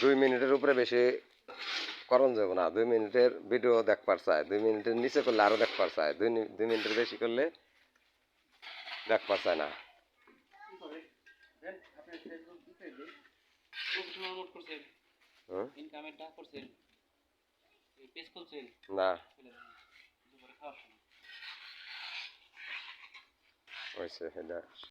দুই মিনিটের উপরে বেশি করণ যাব না। 2 মিনিটের ভিডিও দেখবার চাই, 2 মিনিটের নিচে করলে আরো দেখবার চাই, 2 মিনিটের বেশি করলে দেখবার চাই না। না হয়েছে এটা।